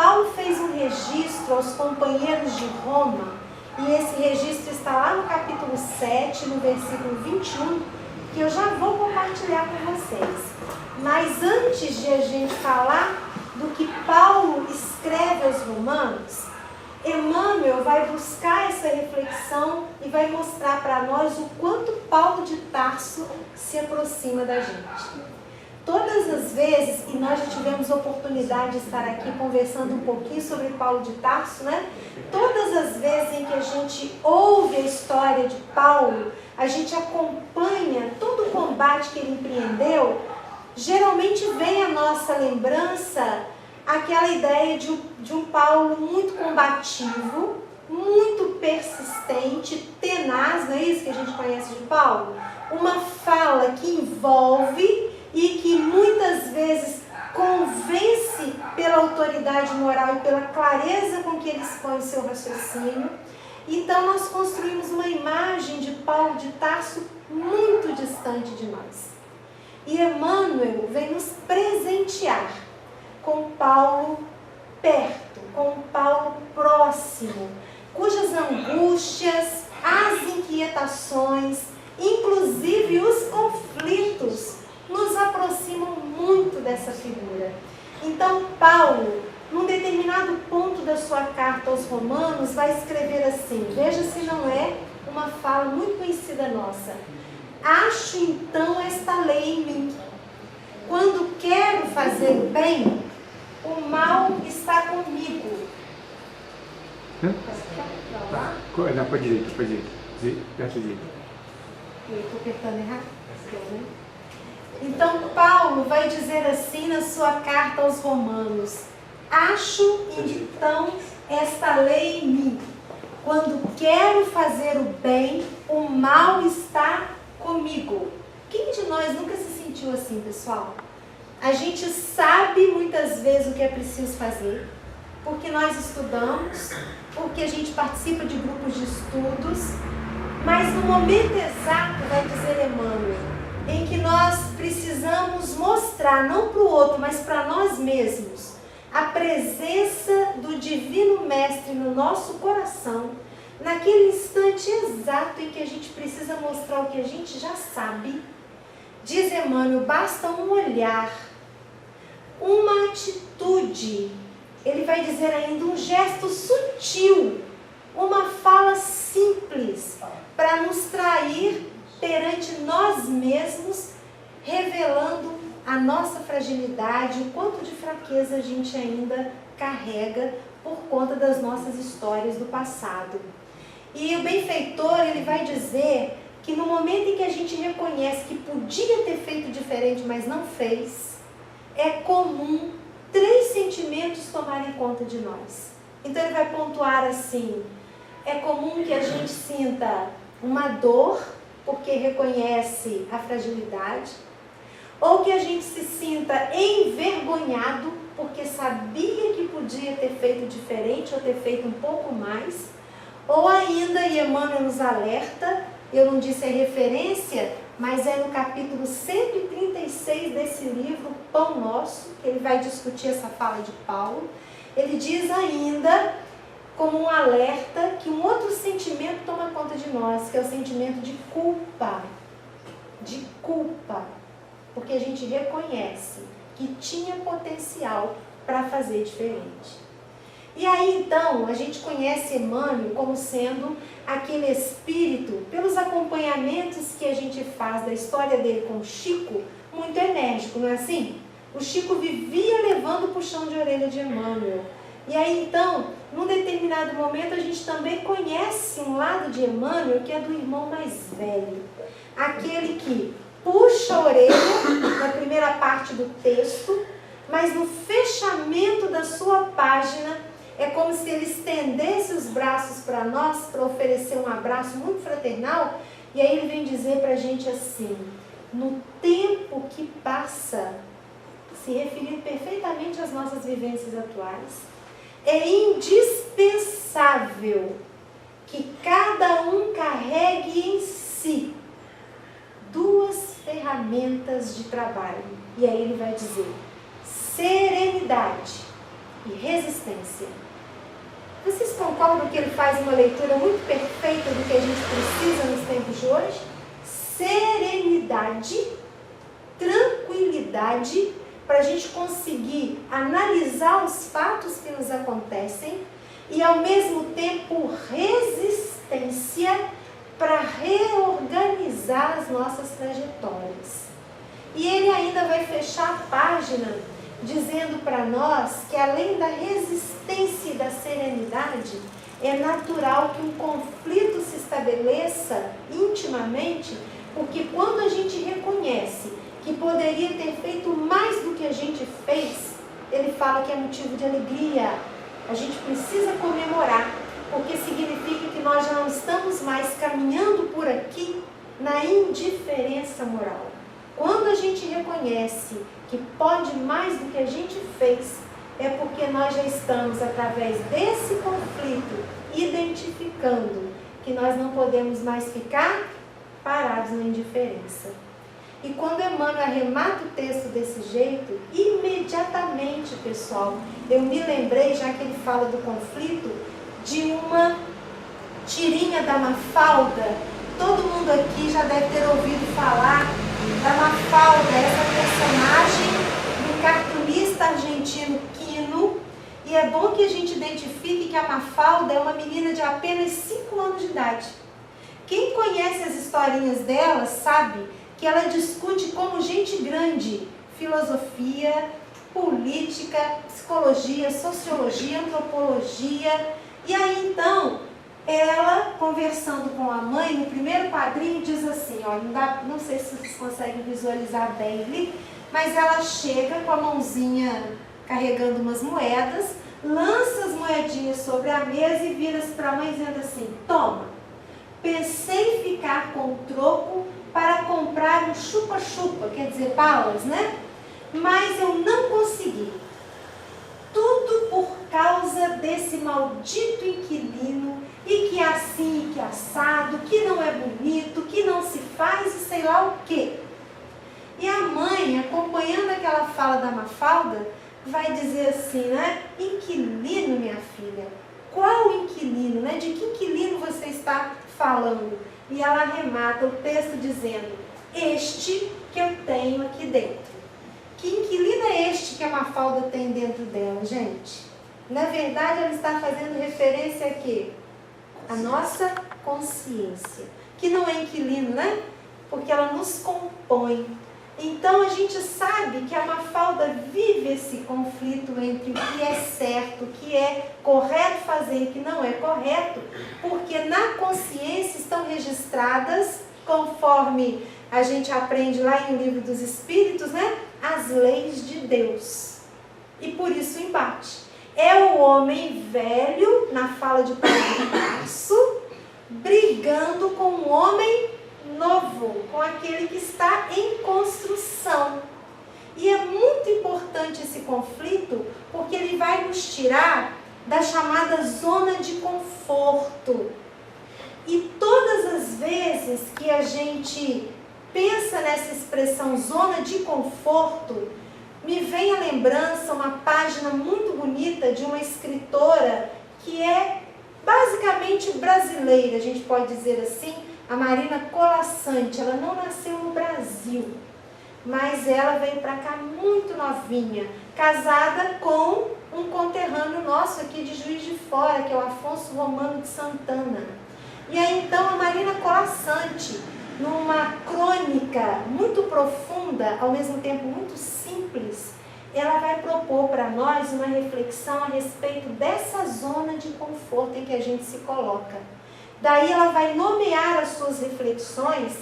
Paulo fez um registro aos companheiros de Roma, e esse registro está lá no capítulo 7, no versículo 21, que eu já vou compartilhar com vocês. Mas antes de a gente falar do que Paulo escreve aos Romanos, Emmanuel vai buscar essa reflexão e vai mostrar para nós o quanto Paulo de Tarso se aproxima da gente. Todas as vezes, e nós já tivemos oportunidade de estar aqui conversando um pouquinho sobre Paulo de Tarso, né? Todas as vezes em que a gente ouve a história de Paulo, a gente acompanha todo o combate que ele empreendeu, geralmente vem à nossa lembrança aquela ideia de um Paulo muito combativo, muito persistente, tenaz, não é isso que a gente conhece de Paulo? Uma fala que envolve e que muitas vezes convence pela autoridade moral e pela clareza com que ele expõe o seu raciocínio. Então nós construímos uma imagem de Paulo de Tarso muito distante de nós. E Emmanuel vem nos presentear com Paulo perto, com Paulo próximo, cujas angústias, as inquietações, inclusive os conflitos, nos aproximam muito dessa figura. Então Paulo, num determinado ponto da sua carta aos Romanos, vai escrever assim, veja se não é uma fala muito conhecida nossa: acho então esta lei em mim, quando quero fazer o bem, o mal está comigo. Não, para a direita, perto direita. Eu estou apertando errado? Então Paulo vai dizer assim na sua carta aos Romanos: acho então esta lei em mim, quando quero fazer o bem, o mal está comigo. Quem de nós nunca se sentiu assim, pessoal? A gente sabe muitas vezes o que é preciso fazer, porque nós estudamos, porque a gente participa de grupos de estudos, mas no momento exato, vai dizer Emmanuel, em que nós precisamos mostrar, não para o outro, mas para nós mesmos, a presença do Divino Mestre no nosso coração, naquele instante exato em que a gente precisa mostrar o que a gente já sabe, diz Emmanuel, basta um olhar, uma atitude, ele vai dizer ainda um gesto sutil, uma fala simples, para nos trair perante nós mesmos, revelando a nossa fragilidade, o quanto de fraqueza a gente ainda carrega por conta das nossas histórias do passado. E o benfeitor, ele vai dizer que no momento em que a gente reconhece que podia ter feito diferente, mas não fez, é comum 3 sentimentos tomarem conta de nós. Então ele vai pontuar assim: é comum que a gente sinta uma dor, porque reconhece a fragilidade, ou que a gente se sinta envergonhado, porque sabia que podia ter feito diferente ou ter feito um pouco mais, ou ainda, e Emmanuel nos alerta, eu não disse a referência, mas é no capítulo 136 desse livro, Pão Nosso, que ele vai discutir essa fala de Paulo. Ele diz ainda, como um alerta, que um outro sentimento toma conta de nós, que é o sentimento de culpa. De culpa. Porque a gente reconhece que tinha potencial para fazer diferente. E aí então, a gente conhece Emmanuel como sendo aquele espírito, pelos acompanhamentos que a gente faz da história dele com o Chico, muito enérgico, não é assim? O Chico vivia levando o puxão de orelha de Emmanuel. E aí então, num determinado momento, a gente também conhece um lado de Emmanuel que é do irmão mais velho. Aquele que puxa a orelha na primeira parte do texto, mas no fechamento da sua página, é como se ele estendesse os braços para nós, para oferecer um abraço muito fraternal, e aí ele vem dizer para a gente assim: no tempo que passa, se referindo perfeitamente às nossas vivências atuais, é indispensável que cada um carregue em si 2 ferramentas de trabalho. E aí ele vai dizer: serenidade e resistência. Vocês concordam que ele faz uma leitura muito perfeita do que a gente precisa nos tempos de hoje? Serenidade, tranquilidade, para a gente conseguir analisar os fatos que nos acontecem e, ao mesmo tempo, resistência para reorganizar as nossas trajetórias. E ele ainda vai fechar a página dizendo para nós que, além da resistência e da serenidade, é natural que um conflito se estabeleça intimamente, porque quando a gente reconhece que poderia ter feito mais do que a gente fez, ele fala que é motivo de alegria. A gente precisa comemorar, porque significa que nós já não estamos mais caminhando por aqui na indiferença moral. Quando a gente reconhece que pode mais do que a gente fez, é porque nós já estamos, através desse conflito, identificando que nós não podemos mais ficar parados na indiferença. E quando Emmanuel arremata o texto desse jeito, imediatamente, pessoal, eu me lembrei, já que ele fala do conflito, de uma tirinha da Mafalda. Todo mundo aqui já deve ter ouvido falar da Mafalda, essa personagem do cartunista argentino Quino. E é bom que a gente identifique que a Mafalda é uma menina de apenas 5 anos de idade. Quem conhece as historinhas dela sabe que ela discute como gente grande filosofia, política, psicologia, sociologia, antropologia. E aí então, ela conversando com a mãe, no primeiro quadrinho diz assim, ó, não sei se vocês conseguem visualizar bem ali, mas ela chega com a mãozinha carregando umas moedas, lança as moedinhas sobre a mesa e vira-se para a mãe dizendo assim, toma, pensei em ficar com o troco para comprar um chupa-chupa, quer dizer, balas, né? Mas eu não consegui. Tudo por causa desse maldito inquilino, e que é assim, e que é assado, que não é bonito, que não se faz e sei lá o quê. E a mãe, acompanhando aquela fala da Mafalda, vai dizer assim, né? Inquilino, minha filha. Qual inquilino, né? De que inquilino você está falando? E ela arremata o texto dizendo, este que eu tenho aqui dentro. Que inquilino é este que a Mafalda tem dentro dela, gente? Na verdade, ela está fazendo referência a quê? A nossa consciência. Que não é inquilino, né? Porque ela nos compõe. Então, a gente sabe que a Mafalda vive esse conflito entre o que é certo, o que é correto fazer e o que não é correto, porque na consciência estão registradas, conforme a gente aprende lá em O Livro dos Espíritos, né? As leis de Deus. E por isso o embate. É o homem velho, na fala de Paulo de Tarso, brigando com o homem novo, com aquele que está em construção. E é muito importante esse conflito, porque ele vai nos tirar da chamada zona de conforto. E todas as vezes que a gente pensa nessa expressão zona de conforto, me vem à lembrança uma página muito bonita de uma escritora que é basicamente brasileira, a gente pode dizer assim, a Marina Colasanti. Ela não nasceu no Brasil, mas ela veio para cá muito novinha, casada com um conterrâneo nosso aqui de Juiz de Fora, que é o Afonso Romano de Santana. E aí então a Marina Colasanti, numa crônica muito profunda, ao mesmo tempo muito simples, ela vai propor para nós uma reflexão a respeito dessa zona de conforto em que a gente se coloca. Daí ela vai nomear as suas reflexões,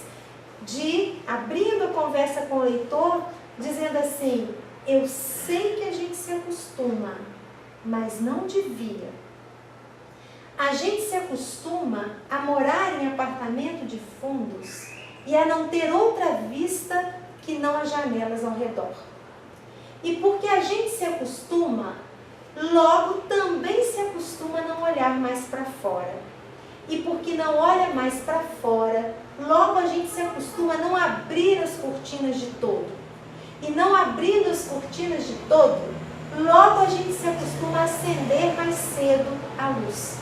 abrindo a conversa com o leitor, dizendo assim, eu sei que a gente se acostuma, mas não devia. A gente se acostuma a morar em apartamento de fundos e a não ter outra vista que não as janelas ao redor. E porque a gente se acostuma, logo também se acostuma a não olhar mais para fora. E porque não olha mais para fora, logo a gente se acostuma a não abrir as cortinas de todo. E não abrindo as cortinas de todo, logo a gente se acostuma a acender mais cedo a luz.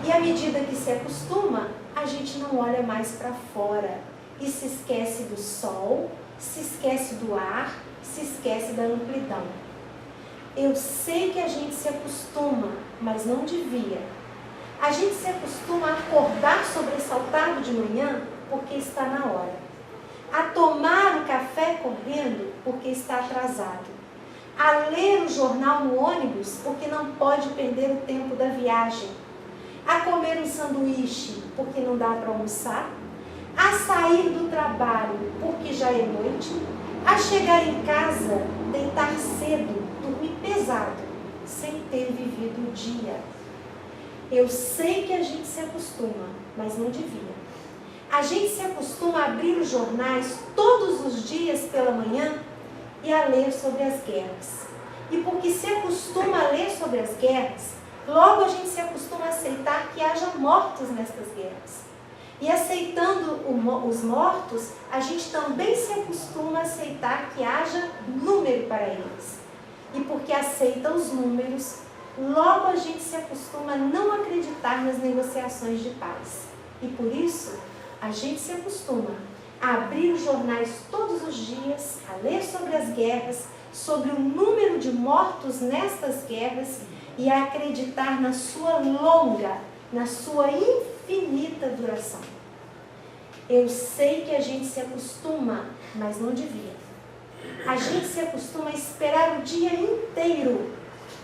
E à medida que se acostuma, a gente não olha mais para fora e se esquece do sol, se esquece do ar, se esquece da amplidão. Eu sei que a gente se acostuma, mas não devia. A gente se acostuma a acordar sobressaltado de manhã porque está na hora. A tomar o café correndo porque está atrasado. A ler o jornal no ônibus porque não pode perder o tempo da viagem. A comer um sanduíche porque não dá para almoçar. A sair do trabalho porque já é noite. A chegar em casa, deitar cedo, dormir pesado, sem ter vivido o dia. Eu sei que a gente se acostuma, mas não devia. A gente se acostuma a abrir os jornais todos os dias pela manhã e a ler sobre as guerras. E porque se acostuma a ler sobre as guerras, logo a gente se acostuma a aceitar que haja mortos nestas guerras. E aceitando os mortos, a gente também se acostuma a aceitar que haja número para eles. E porque aceita os números, logo a gente se acostuma a não acreditar nas negociações de paz. E por isso, a gente se acostuma a abrir os jornais todos os dias, a ler sobre as guerras, sobre o número de mortos nestas guerras e a acreditar na sua longa, na sua infinita duração. Eu sei que a gente se acostuma, mas não devia. A gente se acostuma a esperar o dia inteiro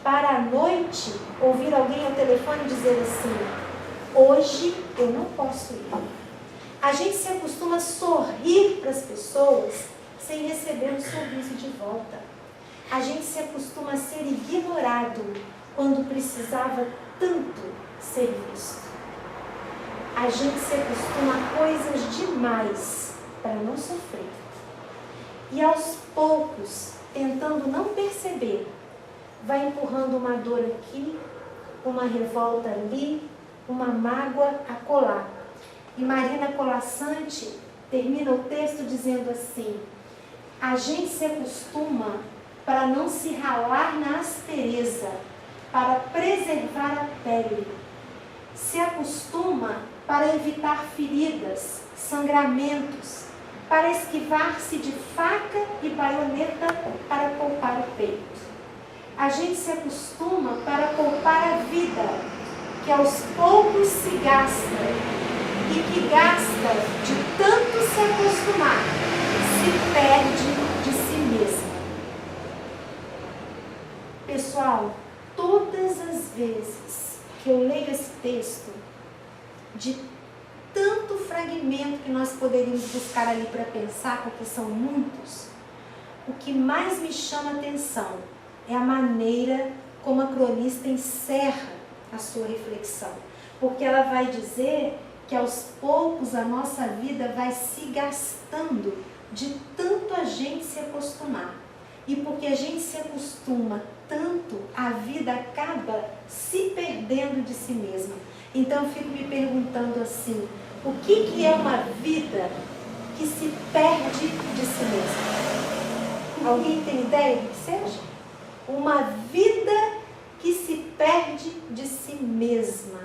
para à noite ouvir alguém ao telefone dizer assim: hoje eu não posso ir. A gente se acostuma a sorrir para as pessoas sem receber um sorriso de volta. A gente se acostuma a ser ignorado quando precisava tanto ser visto. A gente se acostuma a coisas demais para não sofrer. E aos poucos, tentando não perceber, vai empurrando uma dor aqui, uma revolta ali, uma mágoa acolá. E Marina Colasanti termina o texto dizendo assim: a gente se acostuma para não se ralar na aspereza, para preservar a pele. Se acostuma para evitar feridas, sangramentos, para esquivar-se de faca e baioneta para poupar o peito. A gente se acostuma para poupar a vida, que aos poucos se gasta, e que gasta de tanto se acostumar, se perde de si mesma. Pessoal, todas as vezes que eu leio esse texto, de tanto fragmento que nós poderíamos buscar ali para pensar, porque são muitos, o que mais me chama a atenção é a maneira como a cronista encerra a sua reflexão. Porque ela vai dizer que aos poucos a nossa vida vai se gastando de tanto a gente se acostumar. E porque a gente se acostuma tanto, a vida acaba se perdendo de si mesma. Então eu fico me perguntando assim: o que é uma vida que se perde de si mesma? Alguém tem ideia do que seja? Uma vida que se perde de si mesma.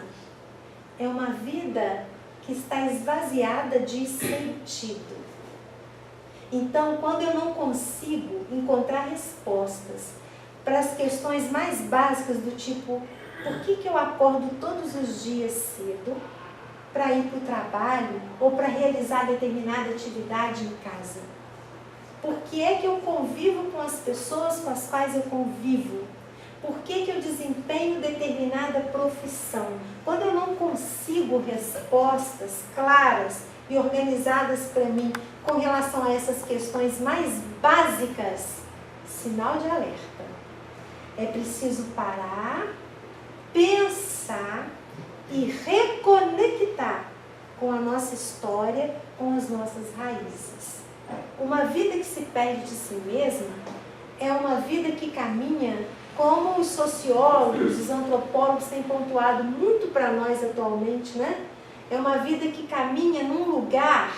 É uma vida que está esvaziada de sentido. Então, quando eu não consigo encontrar respostas para as questões mais básicas do tipo: por que eu acordo todos os dias cedo para ir para o trabalho ou para realizar determinada atividade em casa? Por que é que eu convivo com as pessoas com as quais eu convivo? Por que eu desempenho determinada profissão? Quando eu não consigo respostas claras e organizadas para mim com relação a essas questões mais básicas, sinal de alerta. É preciso parar, pensar e reconectar com a nossa história, com as nossas raízes. Uma vida que se perde de si mesma é uma vida que caminha, como os sociólogos, os antropólogos têm pontuado muito para nós atualmente, né? É uma vida que caminha num lugar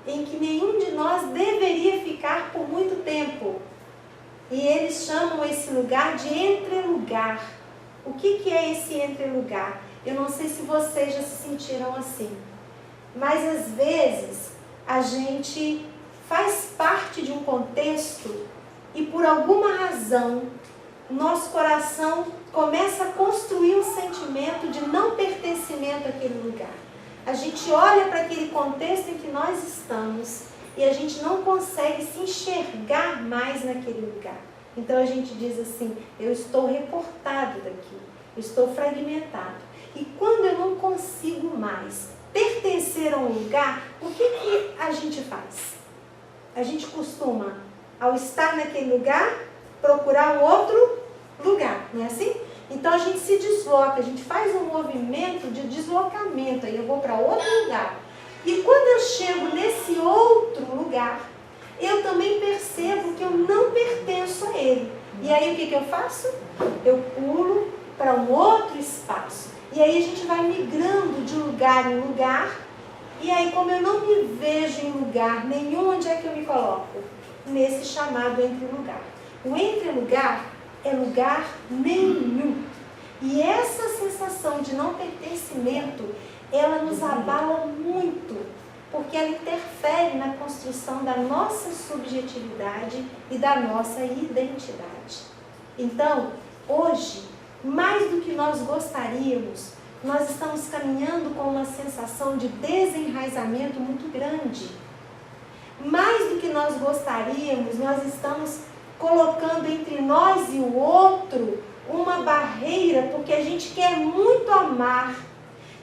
em que nenhum de nós deveria ficar por muito tempo. E eles chamam esse lugar de entrelugar. O que é esse entrelugar? Eu não sei se vocês já se sentiram assim, mas às vezes a gente faz parte de um contexto e por alguma razão nosso coração começa a construir um sentimento de não pertencimento àquele lugar. A gente olha para aquele contexto em que nós estamos e a gente não consegue se enxergar mais naquele lugar. Então a gente diz assim, eu estou recortado daqui, eu estou fragmentado. E quando eu não consigo mais pertencer a um lugar, o que a gente faz? A gente costuma, ao estar naquele lugar, procurar um outro lugar, não é assim? Então a gente se desloca, a gente faz um movimento de deslocamento, aí eu vou para outro lugar. E quando eu chego nesse outro lugar, eu também percebo que eu não pertenço a ele. E aí o que eu faço? Eu pulo para um outro espaço. E aí a gente vai migrando de lugar em lugar. E aí, como eu não me vejo em lugar nenhum, onde é que eu me coloco? Nesse chamado entrelugar. O entrelugar é lugar nenhum. E essa sensação de não pertencimento, ela nos abala muito, porque ela interfere na construção da nossa subjetividade e da nossa identidade. Então, hoje, mais do que nós gostaríamos, nós estamos caminhando com uma sensação de desenraizamento muito grande. Mais do que nós gostaríamos, nós estamos colocando entre nós e o outro uma barreira, porque a gente quer muito amar.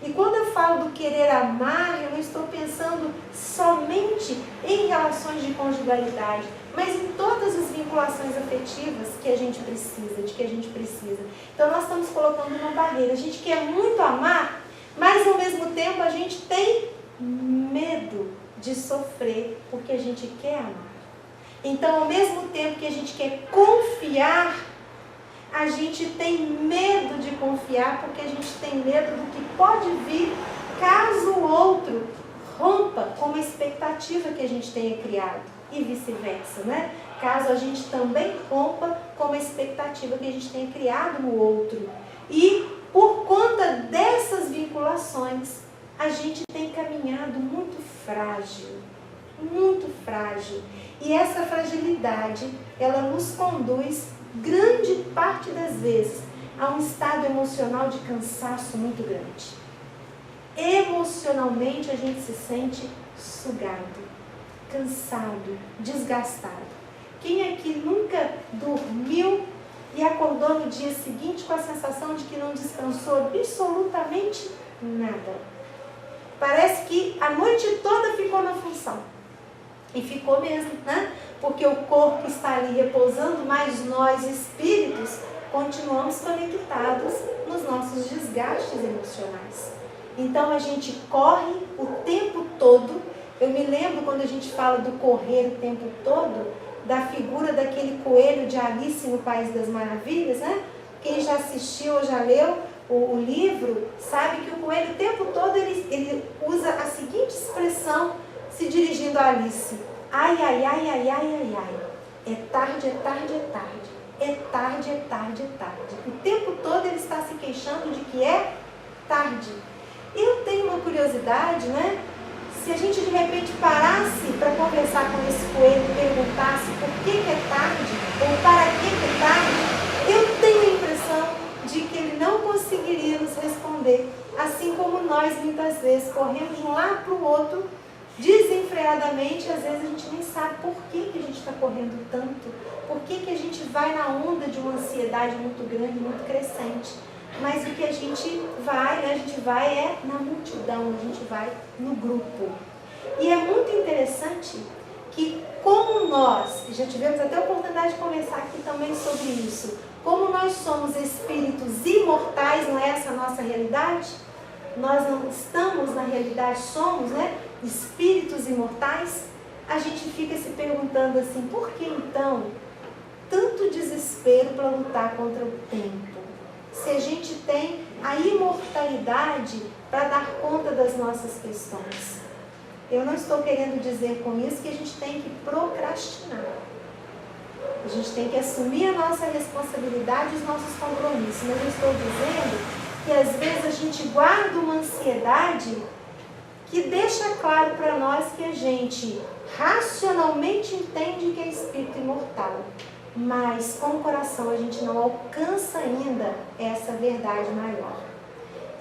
E quando eu falo do querer amar, eu não estou pensando somente em relações de conjugalidade, mas em todas as vinculações afetivas que a gente precisa, Então nós estamos colocando uma barreira. A gente quer muito amar, mas ao mesmo tempo a gente tem medo de sofrer, porque a gente quer amar. Então, ao mesmo tempo que a gente quer confiar, a gente tem medo de confiar, porque a gente tem medo do que pode vir caso o outro rompa com uma expectativa que a gente tenha criado, e vice-versa, né? Caso a gente também rompa com uma expectativa que a gente tenha criado no outro. E por conta dessas vinculações, a gente tem caminhado muito frágil. E essa fragilidade, ela nos conduz, grande parte das vezes, a um estado emocional de cansaço muito grande. Emocionalmente, a gente se sente sugado, cansado, desgastado. Quem aqui nunca dormiu e acordou no dia seguinte com a sensação de que não descansou absolutamente nada? Parece que a noite toda ficou na função. E ficou mesmo, né? Porque o corpo está ali repousando, mas nós, espíritos, continuamos conectados nos nossos desgastes emocionais. Então a gente corre o tempo todo. Eu me lembro quando a gente fala do correr o tempo todo, da figura daquele coelho de Alice no País das Maravilhas, né? Quem já assistiu ou já leu o livro, sabe que o coelho o tempo todo ele usa a seguinte expressão se dirigindo a Alice: ai, ai, ai, ai, ai, ai, ai, é tarde, é tarde, é tarde, é tarde, é tarde, é tarde. O tempo todo ele está se queixando de que é tarde. Eu tenho uma curiosidade, né? Se a gente de repente parasse para conversar com esse coelho e perguntasse por que é tarde, ou para que é tarde, eu tenho a impressão de que ele não conseguiria nos responder. Assim como nós, muitas vezes, corremos de um lado para o outro, desenfreadamente, às vezes a gente nem sabe por que a gente está correndo tanto, por que a gente vai na onda de uma ansiedade muito grande, muito crescente. Mas o que a gente vai, né, a gente vai é na multidão, a gente vai no grupo. E é muito interessante que, como nós, já tivemos até a oportunidade de conversar aqui também sobre isso, como nós somos espíritos imortais, não é essa a nossa realidade? Nós não estamos na realidade, somos, né, espíritos imortais. A gente fica se perguntando assim, por que então tanto desespero para lutar contra o tempo? Se a gente tem a imortalidade para dar conta das nossas questões. Eu não estou querendo dizer com isso que a gente tem que procrastinar. A gente tem que assumir a nossa responsabilidade e os nossos compromissos. Mas eu estou dizendo que às vezes a gente guarda uma ansiedade que deixa claro para nós que a gente racionalmente entende que é espírito imortal. Mas com o coração a gente não alcança ainda essa verdade maior.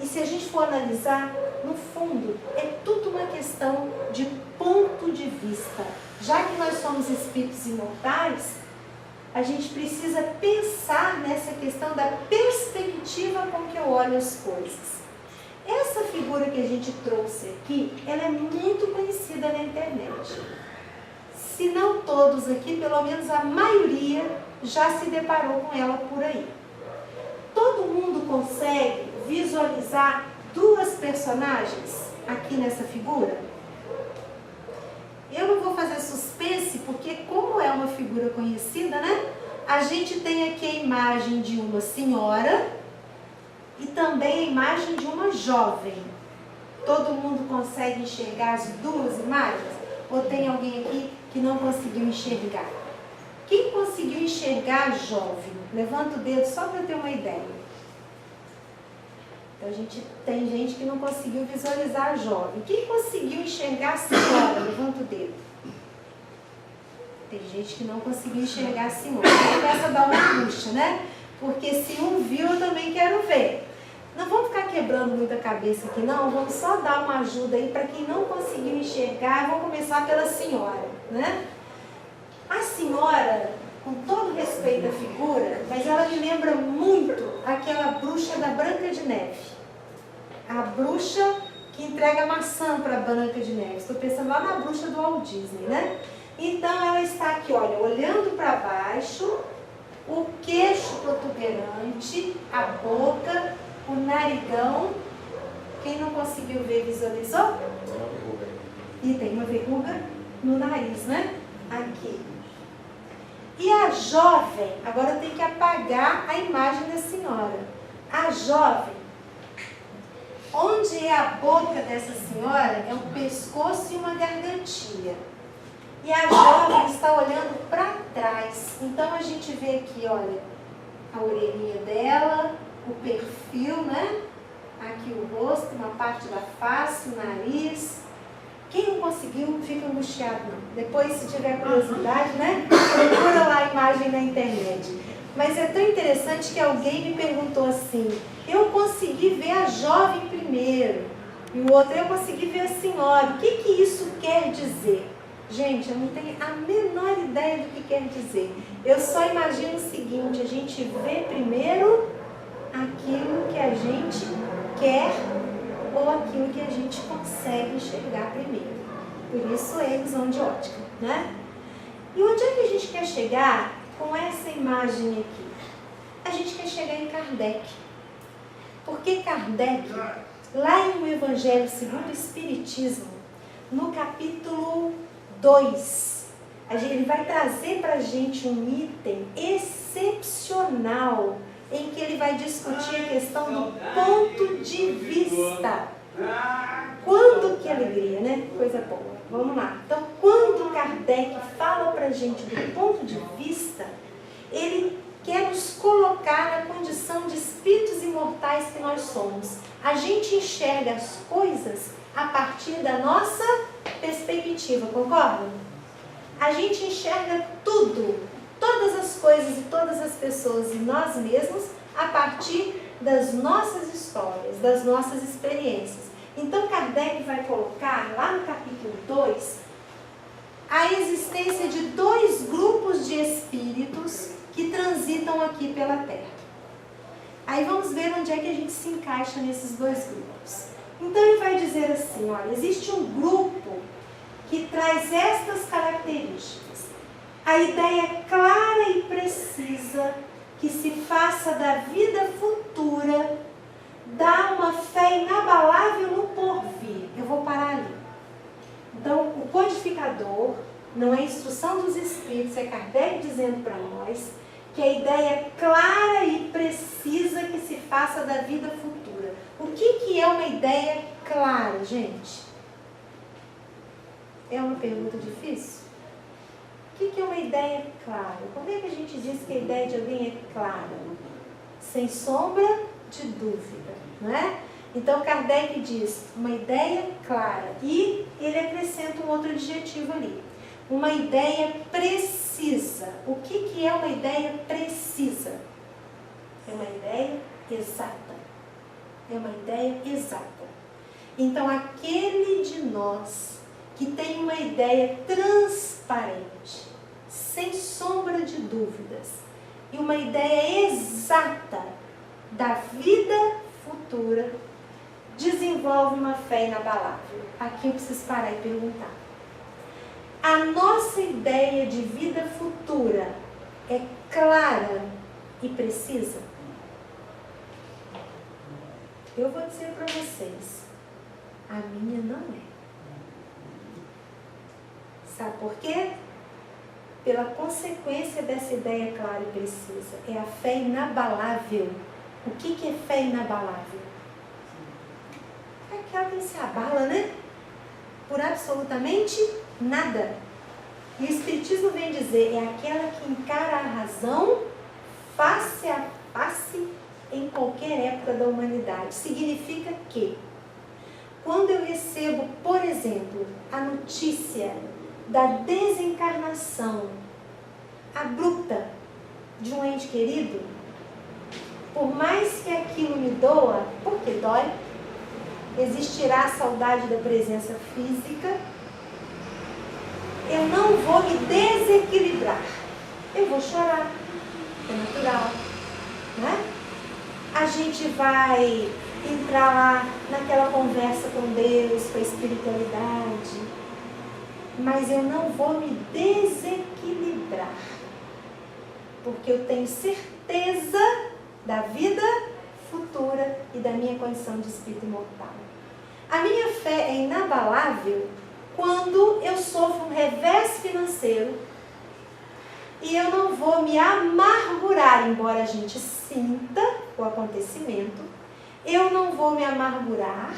E se a gente for analisar, no fundo, é tudo uma questão de ponto de vista. Já que nós somos espíritos imortais, a gente precisa pensar nessa questão da perspectiva com que eu olho as coisas. Essa figura que a gente trouxe aqui, ela é muito conhecida na internet. Se não todos aqui, pelo menos a maioria já se deparou com ela por aí. Todo mundo consegue visualizar duas personagens aqui nessa figura? Eu não vou fazer suspense, porque como é uma figura conhecida, né? A gente tem aqui a imagem de uma senhora e também a imagem de uma jovem. Todo mundo consegue enxergar as duas imagens? Ou tem alguém aqui que não conseguiu enxergar? Quem conseguiu enxergar a jovem? Levanta o dedo só para ter uma ideia. Então, tem gente que não conseguiu visualizar a jovem. Quem conseguiu enxergar a senhora? Levanta o dedo. Tem gente que não conseguiu enxergar a senhora. Começa a dar uma puxa, né? Porque se um viu, eu também quero ver. Não vamos ficar quebrando muita cabeça aqui, não. Vamos só dar uma ajuda aí para quem não conseguiu enxergar. Vou começar pela senhora, né? A senhora, com todo respeito à figura, mas ela me lembra muito aquela bruxa da Branca de Neve. A bruxa que entrega maçã para a Branca de Neve. Estou pensando lá na bruxa do Walt Disney, né? Então ela está aqui, olha, olhando para baixo, o queixo protuberante, a boca, o narigão. Quem não conseguiu ver, visualizou? E tem uma verruga no nariz, né? Aqui. E a jovem, agora tem que apagar a imagem da senhora. A jovem, onde é a boca dessa senhora, é um pescoço e uma gargantilha. E a jovem está olhando para trás. Então a gente vê aqui, olha, a orelhinha dela, o perfil, né? Aqui o rosto, uma parte da face, o nariz. Quem não conseguiu, fica angustiado, não. Depois, se tiver curiosidade, né? Procura lá a imagem na internet. Mas é tão interessante que alguém me perguntou assim, eu consegui ver a jovem primeiro, e o outro, eu consegui ver a senhora. O que isso quer dizer? Gente, eu não tenho a menor ideia do que quer dizer. Eu só imagino o seguinte, a gente vê primeiro aquilo que a gente quer ou aquilo que a gente consegue enxergar primeiro. Por isso é a ilusão de ótica, né? E onde é que a gente quer chegar com essa imagem aqui? A gente quer chegar em Kardec. Porque Kardec, lá em O Evangelho segundo o Espiritismo, no capítulo 2, ele vai trazer para a gente um item excepcional em que ele vai discutir a questão do ponto de vista. Quando, que alegria, né? Coisa boa. Vamos lá. Então, quando Kardec fala para a gente do ponto de vista, ele quer nos colocar na condição de espíritos imortais que nós somos. A gente enxerga as coisas a partir da nossa perspectiva, concordam? A gente enxerga tudo, todas as coisas e todas as pessoas e nós mesmos a partir das nossas histórias, das nossas experiências. Então Kardec vai colocar lá no capítulo 2 a existência de dois grupos de espíritos que transitam aqui pela Terra. Aí vamos ver onde é que a gente se encaixa nesses dois grupos. Então ele vai dizer assim, olha, existe um grupo que traz estas características. A ideia clara e precisa que se faça da vida futura, dá uma fé inabalável no porvir. Eu vou parar ali. Então, o codificador, não é instrução dos Espíritos, é Kardec dizendo para nós que a ideia clara e precisa que se faça da vida futura. O que é uma ideia clara, gente? É uma pergunta difícil? O que é uma ideia clara? Como é que a gente diz que a ideia de alguém é clara? Sem sombra de dúvida, não é? Então Kardec diz, uma ideia clara. E ele acrescenta um outro adjetivo ali. Uma ideia precisa. O que é uma ideia precisa? É uma ideia exata. É uma ideia exata. Então, aquele de nós que tem uma ideia transparente, sem sombra de dúvidas, e uma ideia exata da vida futura, desenvolve uma fé inabalável. Aqui eu preciso parar e perguntar. A nossa ideia de vida futura é clara e precisa? Eu vou dizer para vocês, a minha não é. Sabe por quê? Pela consequência dessa ideia clara e precisa. É a fé inabalável. O que é fé inabalável? É aquela que não se abala, né? Por absolutamente nada. E o Espiritismo vem dizer, é aquela que encara a razão face a face em qualquer época da humanidade. Significa que, quando eu recebo, por exemplo, a notícia da desencarnação abrupta de um ente querido, por mais que aquilo me doa, porque dói, existirá a saudade da presença física, eu não vou me desequilibrar. Eu vou chorar, é natural, né? A gente vai entrar lá naquela conversa com Deus, com a espiritualidade, mas eu não vou me desequilibrar, porque eu tenho certeza da vida futura e da minha condição de espírito imortal. A minha fé é inabalável quando eu sofro um revés financeiro e eu não vou me amargurar, embora a gente sinta o acontecimento, eu não vou me amargurar,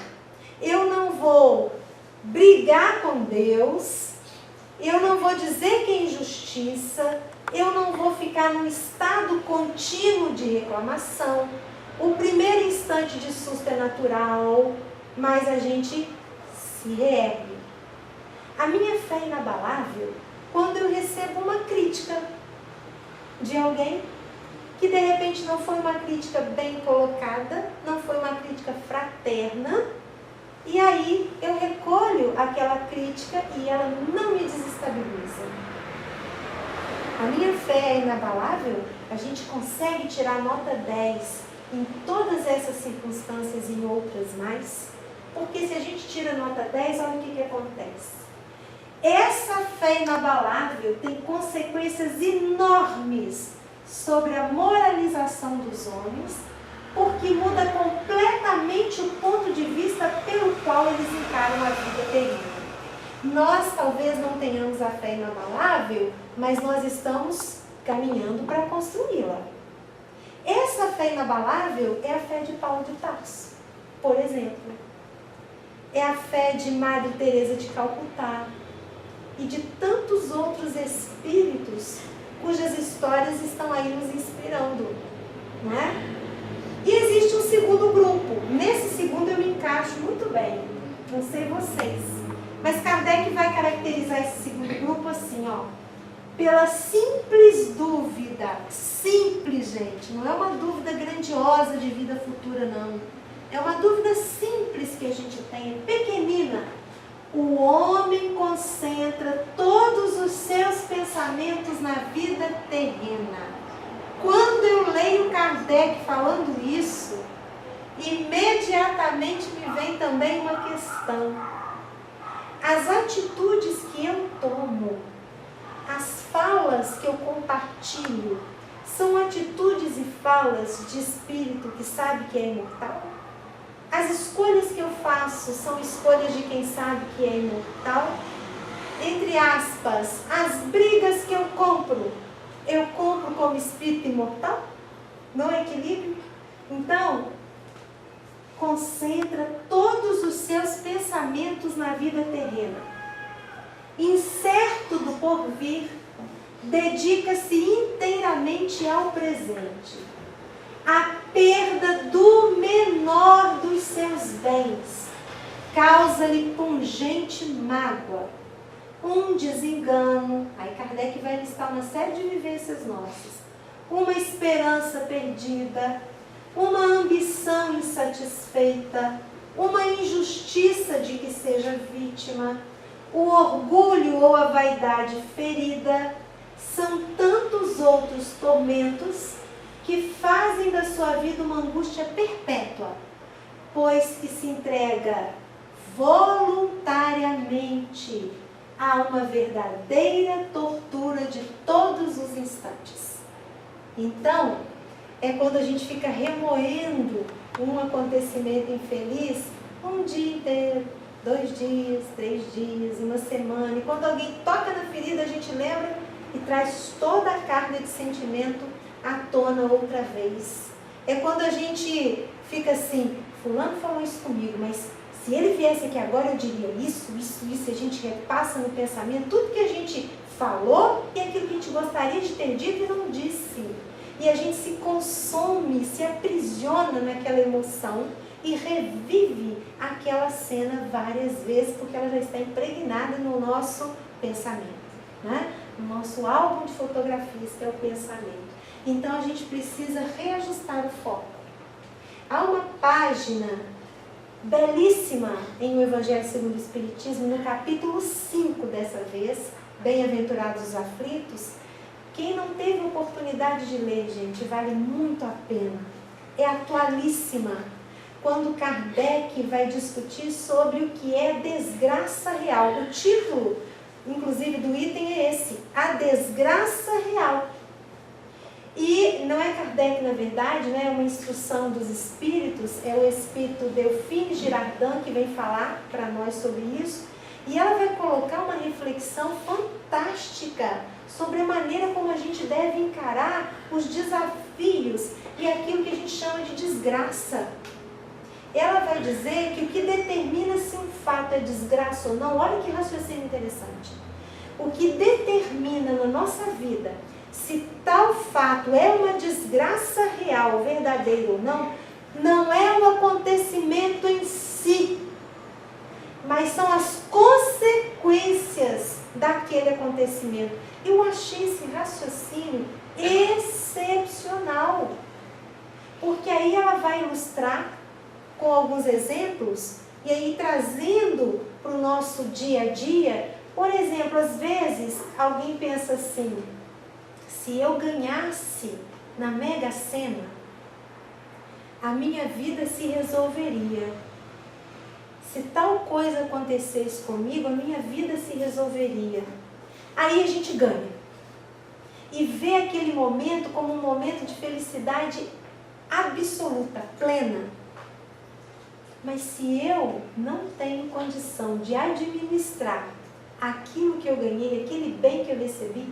eu não vou brigar com Deus, eu não vou dizer que é injustiça, eu não vou ficar num estado contínuo de reclamação. O primeiro instante de susto é natural, mas a gente se reergue. A minha fé é inabalável quando eu recebo uma crítica de alguém que de repente não foi uma crítica bem colocada, não foi uma crítica fraterna, e aí eu recolho aquela crítica e ela não me desestabiliza. A minha fé é inabalável, a gente consegue tirar nota 10 em todas essas circunstâncias e em outras mais, porque se a gente tira nota 10, olha o que acontece. Essa fé inabalável tem consequências enormes sobre a moralização dos homens, porque muda completamente o ponto de vista pelo qual eles encaram a vida terrena. Nós talvez não tenhamos a fé inabalável, mas nós estamos caminhando para construí-la. Essa fé inabalável é a fé de Paulo de Tarso, por exemplo. É a fé de Madre Teresa de Calcutá e de tantos outros espíritos cujas histórias estão aí nos inspirando, não é? E existe um segundo grupo. Nesse segundo eu me encaixo muito bem, não sei vocês, mas Kardec vai caracterizar esse segundo grupo assim, ó, pela simples dúvida, simples, gente, não é uma dúvida grandiosa de vida futura, não. É uma dúvida simples que a gente tem, é pequenina. O homem concentra todos os seus pensamentos na vida terrena. Quando eu leio Kardec falando isso, imediatamente me vem também uma questão. As atitudes que eu tomo, as falas que eu compartilho, são atitudes e falas de espírito que sabe que é imortal? As escolhas que eu faço são escolhas de quem sabe que é imortal? Entre aspas, as brigas que eu compro como espírito imortal? No equilíbrio? Então, concentra todos os seus pensamentos na vida terrena. Incerto do porvir, dedica-se inteiramente ao presente. A perda do menor dos seus bens causa-lhe pungente mágoa, um desengano. Aí Kardec vai listar uma série de vivências nossas. Uma esperança perdida, uma ambição insatisfeita, uma injustiça de que seja vítima, o orgulho ou a vaidade ferida. São tantos outros tormentos que fazem da sua vida uma angústia perpétua, pois que se entrega voluntariamente a uma verdadeira tortura de todos os instantes. Então, é quando a gente fica remoendo um acontecimento infeliz um dia inteiro, 2 dias, 3 dias, uma semana. E quando alguém toca na ferida, a gente lembra e traz toda a carga de sentimento à tona outra vez. É quando a gente fica assim, fulano falou isso comigo, mas se ele viesse aqui agora eu diria isso, e a gente repassa no pensamento tudo que a gente falou e aquilo que a gente gostaria de ter dito e não disse. E a gente se consome, se aprisiona naquela emoção e revive aquela cena várias vezes, porque ela já está impregnada no nosso pensamento, né? No nosso álbum de fotografias, que é o pensamento. Então a gente precisa reajustar o foco. Há uma página belíssima em O Evangelho segundo o Espiritismo, no capítulo 5 dessa vez, Bem-aventurados os aflitos. Quem não teve oportunidade de ler, gente, vale muito a pena. É atualíssima. Quando Kardec vai discutir sobre o que é desgraça real. O título, inclusive, do item é esse: A Desgraça Real. E não é Kardec, na verdade, né? É uma instrução dos espíritos, é o espírito Delphine Girardin que vem falar para nós sobre isso. E ela vai colocar uma reflexão fantástica sobre a maneira como a gente deve encarar os desafios e aquilo que a gente chama de desgraça. Ela vai dizer que o que determina se um fato é desgraça ou não, olha que raciocínio interessante. O que determina na nossa vida se tal fato é uma desgraça real, verdadeira ou não, não é o acontecimento em si, mas são as consequências daquele acontecimento. Eu achei esse raciocínio excepcional, porque aí ela vai ilustrar com alguns exemplos, e aí trazendo para o nosso dia a dia. Por exemplo, às vezes alguém pensa assim: se eu ganhasse na Mega Sena, a minha vida se resolveria. Se tal coisa acontecesse comigo, a minha vida se resolveria. Aí a gente ganha. E vê aquele momento como um momento de felicidade absoluta, plena. Mas se eu não tenho condição de administrar aquilo que eu ganhei, aquele bem que eu recebi,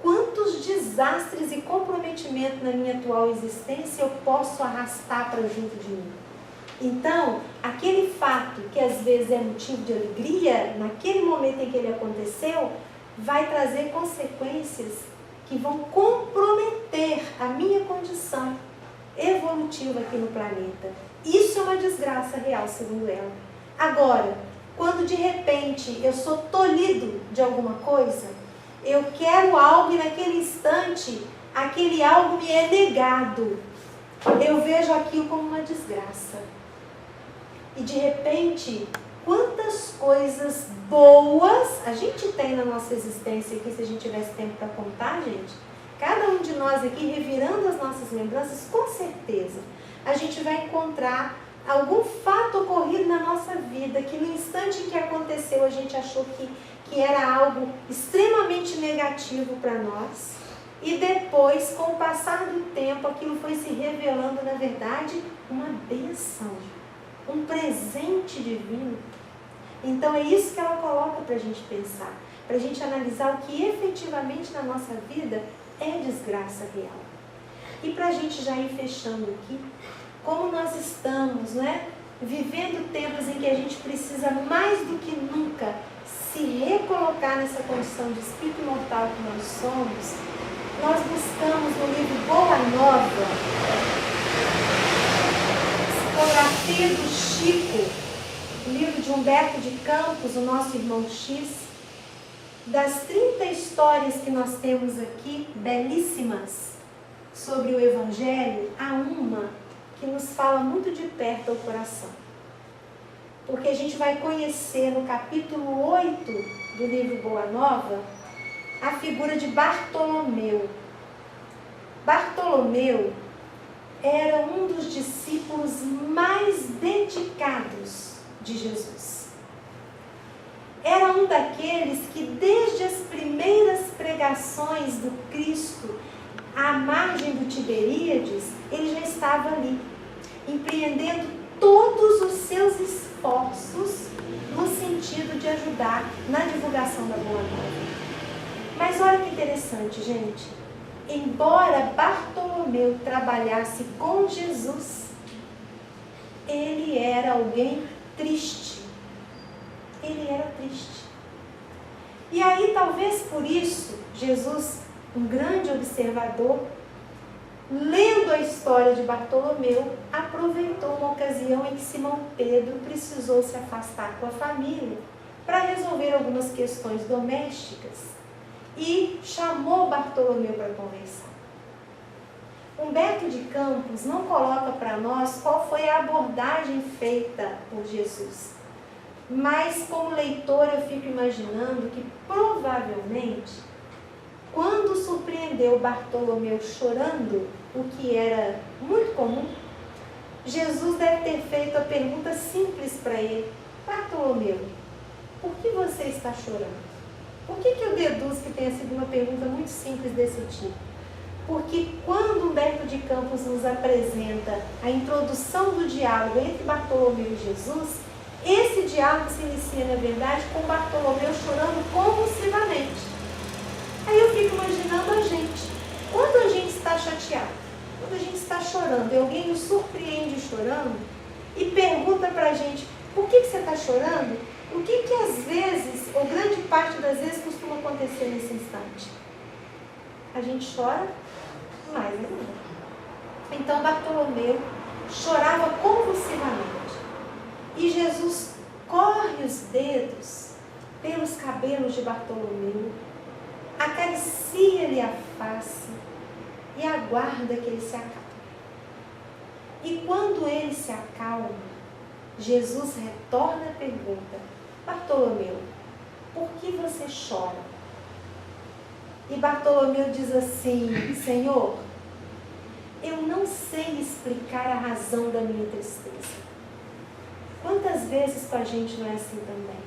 quantos desastres e comprometimento na minha atual existência eu posso arrastar para junto de mim? Então, aquele fato que às vezes é motivo de alegria, naquele momento em que ele aconteceu, vai trazer consequências que vão comprometer a minha condição evolutiva aqui no planeta. Isso é uma desgraça real, segundo ela. Agora, quando de repente eu sou tolhido de alguma coisa, eu quero algo e naquele instante aquele algo me é negado, eu vejo aquilo como uma desgraça. E de repente, quantas coisas boas a gente tem na nossa existência aqui, se a gente tivesse tempo para contar, gente. Cada um de nós aqui, revirando as nossas lembranças, com certeza, a gente vai encontrar algum fato ocorrido na nossa vida, que no instante em que aconteceu, a gente achou que era algo extremamente negativo para nós. E depois, com o passar do tempo, aquilo foi se revelando, na verdade, uma bênção, um presente divino. Então é isso que ela coloca para a gente pensar, para a gente analisar o que efetivamente na nossa vida é desgraça real. E para a gente já ir fechando aqui, como nós estamos, né, vivendo tempos em que a gente precisa mais do que nunca se recolocar nessa condição de espírito imortal que nós somos, nós buscamos no livro Boa Nova, Psicografia do Chico, o livro de Humberto de Campos, o nosso irmão X. Das 30 histórias que nós temos aqui, belíssimas, sobre o Evangelho, há uma que nos fala muito de perto ao coração. Porque a gente vai conhecer no capítulo 8 do livro Boa Nova a figura de Bartolomeu. Bartolomeu era um dos discípulos mais dedicados de Jesus. Era um daqueles que desde as primeiras pregações do Cristo à margem do Tiberíades, ele já estava ali, empreendendo todos os seus esforços no sentido de ajudar na divulgação da Boa Nova. Mas olha que interessante, gente. Embora Bartolomeu trabalhasse com Jesus, ele era alguém triste. Ele era triste. E aí, talvez por isso, Jesus, um grande observador, lendo a história de Bartolomeu, aproveitou uma ocasião em que Simão Pedro precisou se afastar com a família para resolver algumas questões domésticas e chamou Bartolomeu para conversar. Humberto de Campos não coloca para nós qual foi a abordagem feita por Jesus. Mas, como leitor, eu fico imaginando que, provavelmente, quando surpreendeu Bartolomeu chorando, o que era muito comum, Jesus deve ter feito a pergunta simples para ele: Bartolomeu, por que você está chorando? Por que eu deduzo que tenha sido uma pergunta muito simples desse tipo? Porque quando Humberto de Campos nos apresenta a introdução do diálogo entre Bartolomeu e Jesus, esse diálogo se inicia, na verdade, com Bartolomeu chorando convulsivamente. Aí eu fico imaginando a gente. Quando a gente está chateado, quando a gente está chorando, e alguém nos surpreende chorando e pergunta para a gente: por que você está chorando? O que às vezes, ou grande parte das vezes, costuma acontecer nesse instante? A gente chora mais ainda. Então Bartolomeu chorava convulsivamente. E Jesus corre os dedos pelos cabelos de Bartolomeu, acaricia-lhe a face e aguarda que ele se acalme. E quando ele se acalma, Jesus retorna a pergunta: Bartolomeu, por que você chora? E Bartolomeu diz assim: Senhor, eu não sei explicar a razão da minha tristeza. Quantas vezes com a gente não é assim também?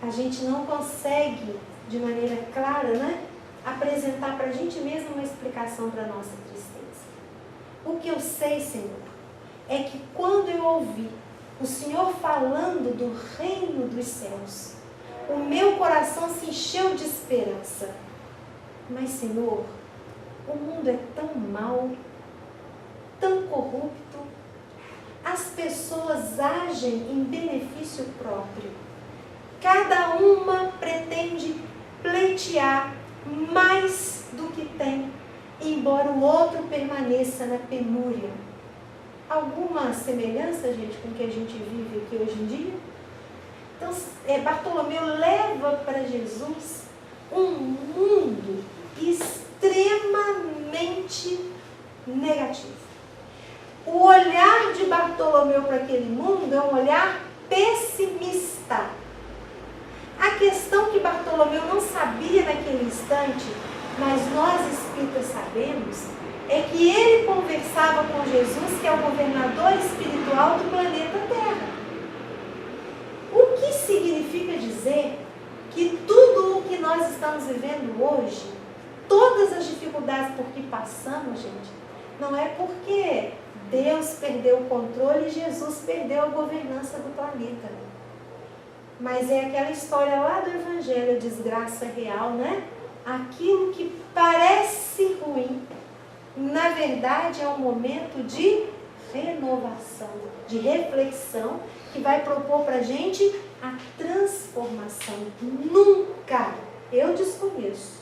A gente não consegue, de maneira clara, apresentar para a gente mesmo uma explicação para a nossa tristeza. O que eu sei, Senhor, é que quando eu ouvi o Senhor falando do reino dos céus, o meu coração se encheu de esperança. Mas, Senhor, o mundo é tão mau, tão corrupto, as pessoas agem em benefício próprio. Cada uma pretende pleitear mais do que tem, embora o outro permaneça na penúria. Alguma semelhança, gente, com o que a gente vive aqui hoje em dia? Então, Bartolomeu leva para Jesus um mundo extremamente negativo. O olhar de Bartolomeu para aquele mundo é um olhar pessimista. A questão que Bartolomeu não sabia naquele instante, mas nós espíritas sabemos, é que ele conversava com Jesus, que é o governador espiritual do planeta Terra. O que significa dizer que tudo o que nós estamos vivendo hoje, todas as dificuldades por que passamos, gente, não é porque Deus perdeu o controle e Jesus perdeu a governança do planeta. Mas é aquela história lá do Evangelho, a desgraça real, Aquilo que parece ruim, na verdade é um momento de renovação, de reflexão, que vai propor para a gente a transformação. Nunca, eu desconheço,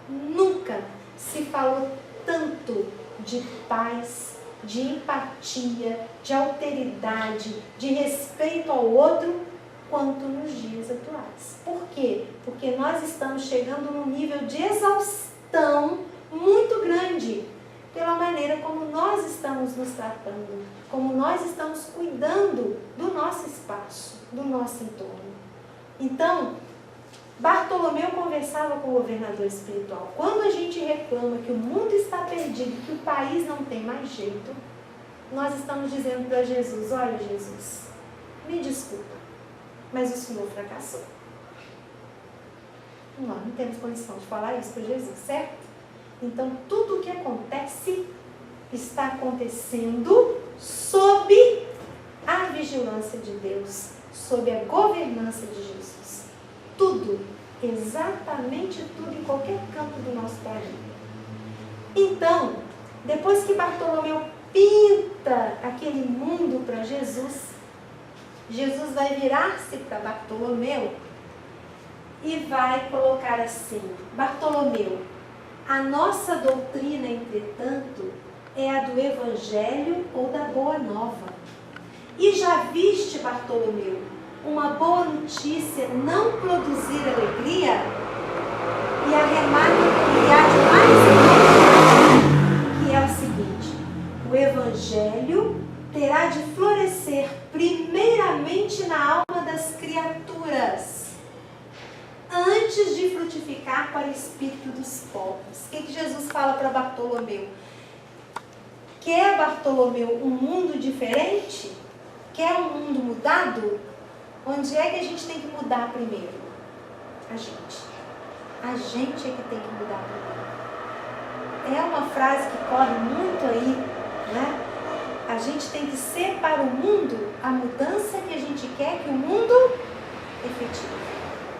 nunca se falou tanto de paz, de empatia, de alteridade, de respeito ao outro, quanto nos dias atuais. Por quê? Porque nós estamos chegando num nível de exaustão muito grande pela maneira como nós estamos nos tratando, como nós estamos cuidando do nosso espaço, do nosso entorno. Então, Bartolomeu conversava com o governador espiritual. Quando a gente reclama que o mundo está perdido, que o país não tem mais jeito, nós estamos dizendo para Jesus: olha, Jesus, me desculpa, mas o Senhor fracassou. Nós não temos condição de falar isso para Jesus, certo? Então, tudo o que acontece está acontecendo sob a vigilância de Deus, sob a governança de Jesus. Tudo, exatamente tudo, em qualquer campo do nosso planeta. Então, depois que Bartolomeu pinta aquele mundo para Jesus, Jesus vai virar-se para Bartolomeu e vai colocar assim: Bartolomeu, a nossa doutrina, entretanto, é a do Evangelho ou da Boa Nova. E já viste, Bartolomeu, uma boa notícia não produzir alegria? E arremata que há de mais importante, que é o seguinte: o Evangelho terá de florescer primeiramente na alma das criaturas, antes de frutificar para o espírito dos povos. O que Jesus fala para Bartolomeu? Quer, Bartolomeu, um mundo diferente? Quer um mundo mudado? Onde é que a gente tem que mudar primeiro? A gente. A gente é que tem que mudar primeiro. É uma frase que corre muito aí, né? A gente tem que ser para o mundo a mudança que a gente quer que o mundo efetive.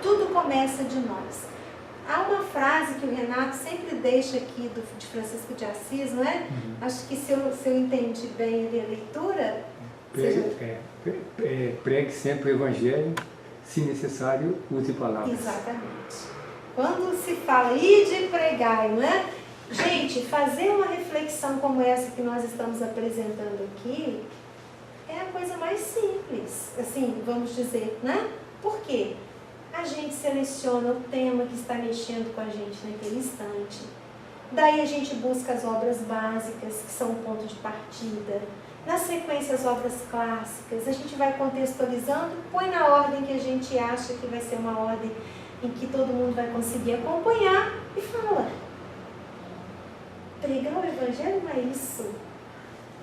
Tudo começa de nós. Há uma frase que o Renato sempre deixa aqui de Francisco de Assis, não é? Acho que se eu entendi bem a leitura... Pregue sempre o Evangelho, se necessário, use palavras. Exatamente. Quando se fala de pregar, não é? Gente, fazer uma reflexão como essa que nós estamos apresentando aqui é a coisa mais simples, assim, vamos dizer, né? Por quê? A gente seleciona o tema que está mexendo com a gente naquele instante. Daí a gente busca as obras básicas, que são o ponto de partida. Na sequência, as obras clássicas. A gente vai contextualizando, põe na ordem que a gente acha que vai ser uma ordem em que todo mundo vai conseguir acompanhar e fala. Pregar o Evangelho não é isso,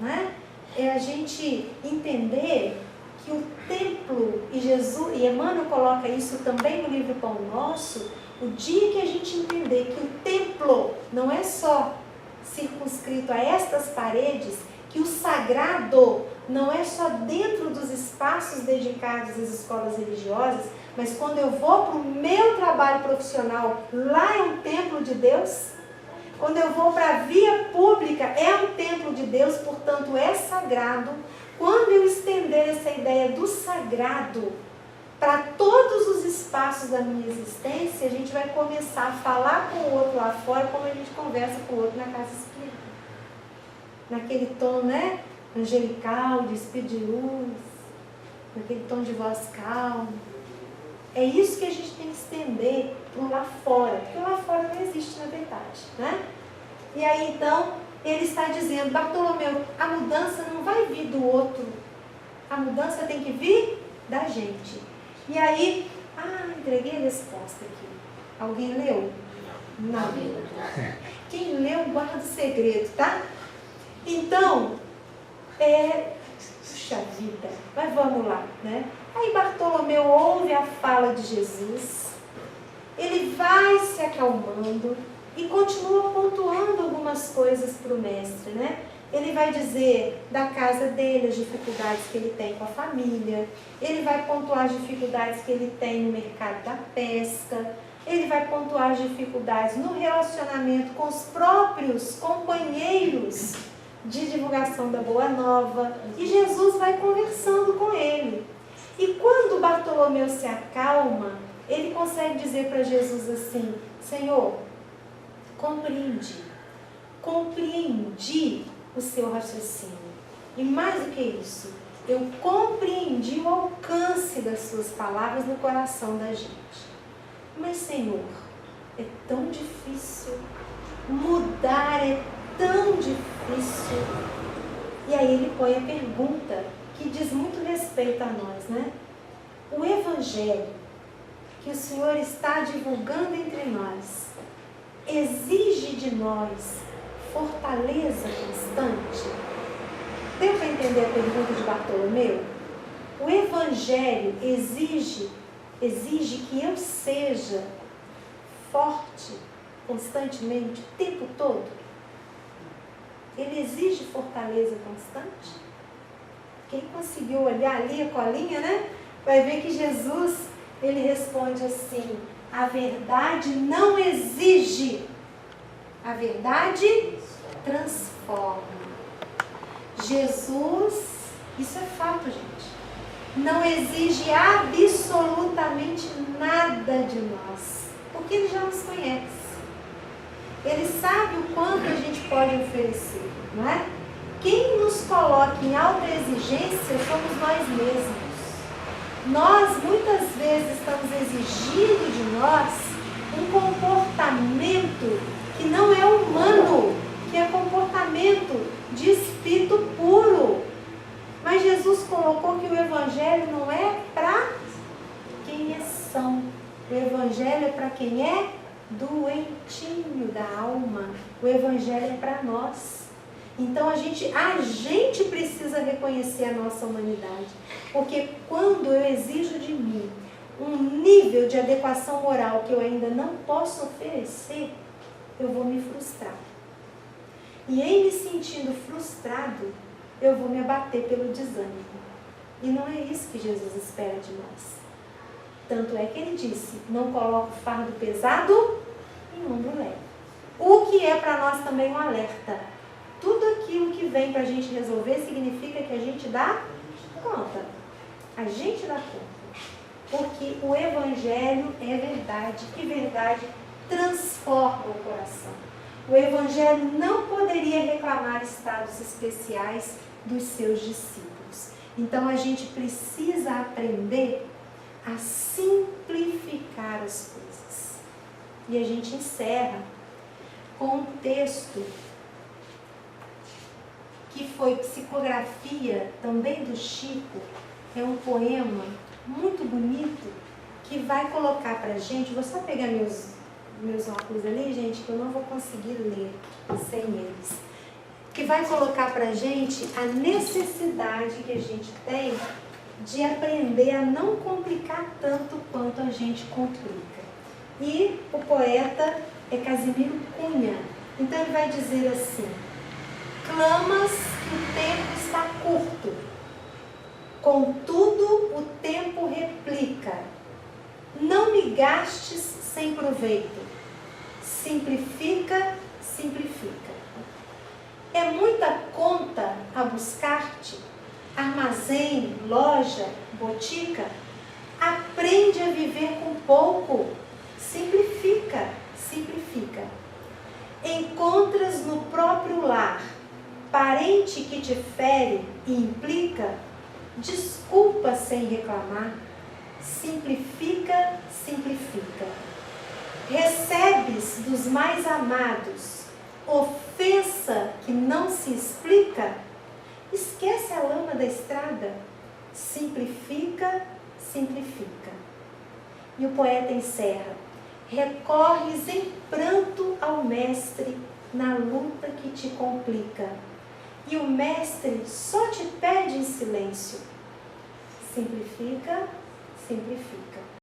né? É a gente entender que o templo, e Jesus, e Emmanuel coloca isso também no livro Pão Nosso, o dia que a gente entender que o templo não é só circunscrito a estas paredes, que o sagrado não é só dentro dos espaços dedicados às escolas religiosas, mas quando eu vou para o meu trabalho profissional, lá é um templo de Deus. Quando eu vou para a via pública, é um templo de Deus, portanto é sagrado. Quando eu estender essa ideia do sagrado para todos os espaços da minha existência, a gente vai começar a falar com o outro lá fora como a gente conversa com o outro na casa espírita. Naquele tom, né, angelical, de espírito de luz, naquele tom de voz calma. É isso que a gente tem que estender para o lá fora, porque o lá fora não existe na verdade, né? E aí então, ele está dizendo, Bartolomeu, a mudança não vai vir do outro, a mudança tem que vir da gente. E aí, entreguei a resposta aqui. Alguém leu? Não. Quem leu, guarda o segredo, tá? Então, puxa vida, mas vamos lá, né? Aí Bartolomeu ouve a fala de Jesus, ele vai se acalmando e continua pontuando algumas coisas para o mestre, né? Ele vai dizer da casa dele, as dificuldades que ele tem com a família, ele vai pontuar as dificuldades que ele tem no mercado da pesca, ele vai pontuar as dificuldades no relacionamento com os próprios companheiros de divulgação da Boa Nova, e Jesus vai conversando com ele. E quando Bartolomeu se acalma, ele consegue dizer para Jesus assim: Senhor, compreendi o seu raciocínio. E mais do que isso, eu compreendi o alcance das suas palavras no coração da gente. Mas, Senhor, é tão difícil, mudar é tão difícil. E aí ele põe a pergunta que diz muito respeito a nós, né? O Evangelho que o Senhor está divulgando entre nós exige de nós fortaleza constante? Deu para entender a pergunta de Bartolomeu? O Evangelho exige que eu seja forte constantemente, o tempo todo? Ele exige fortaleza constante? Quem conseguiu olhar ali a colinha, né? Vai ver que Jesus, ele responde assim: a verdade não exige, a verdade transforma. Jesus, isso é fato, gente, não exige absolutamente nada de nós, porque ele já nos conhece. Ele sabe o quanto a gente pode oferecer, não é? Quem nos coloca em alta exigência somos nós mesmos. Nós, muitas vezes, estamos exigindo de nós um comportamento que não é humano, que é comportamento de espírito puro. Mas Jesus colocou que o Evangelho não é para quem é são. O Evangelho é para quem é doentinho da alma. O Evangelho é para nós. Então a gente precisa reconhecer a nossa humanidade. Porque quando eu exijo de mim um nível de adequação moral que eu ainda não posso oferecer, eu vou me frustrar. E em me sentindo frustrado, eu vou me abater pelo desânimo. E não é isso que Jesus espera de nós. Tanto é que ele disse: não coloque o fardo pesado em ombro leve. O que é para nós também um alerta. Tudo aquilo que vem para a gente resolver significa que a gente dá conta. A gente dá conta. Porque o Evangelho é verdade. E verdade transforma o coração. O Evangelho não poderia reclamar estados especiais dos seus discípulos. Então a gente precisa aprender a simplificar as coisas. E a gente encerra com um texto que foi psicografia também do Chico. É um poema muito bonito que vai colocar para a gente. Vou só pegar meus óculos ali, gente, que eu não vou conseguir ler sem eles. Que vai colocar para a gente a necessidade que a gente tem de aprender a não complicar tanto quanto a gente complica. E o poeta é Casimiro Cunha. Então ele vai dizer assim: clamas que o tempo está curto, contudo o tempo replica. Não me gastes sem proveito, simplifica, simplifica. É muita conta a buscar-te, armazém, loja, botica. Aprende a viver com pouco, simplifica, simplifica. Encontras no próprio lar parente que te fere e implica, desculpa sem reclamar, simplifica, simplifica. Recebes dos mais amados ofensa que não se explica, esquece a lama da estrada, simplifica, simplifica. E o poeta encerra: recorres em pranto ao mestre na luta que te complica, e o mestre só te pede em silêncio: simplifica, simplifica.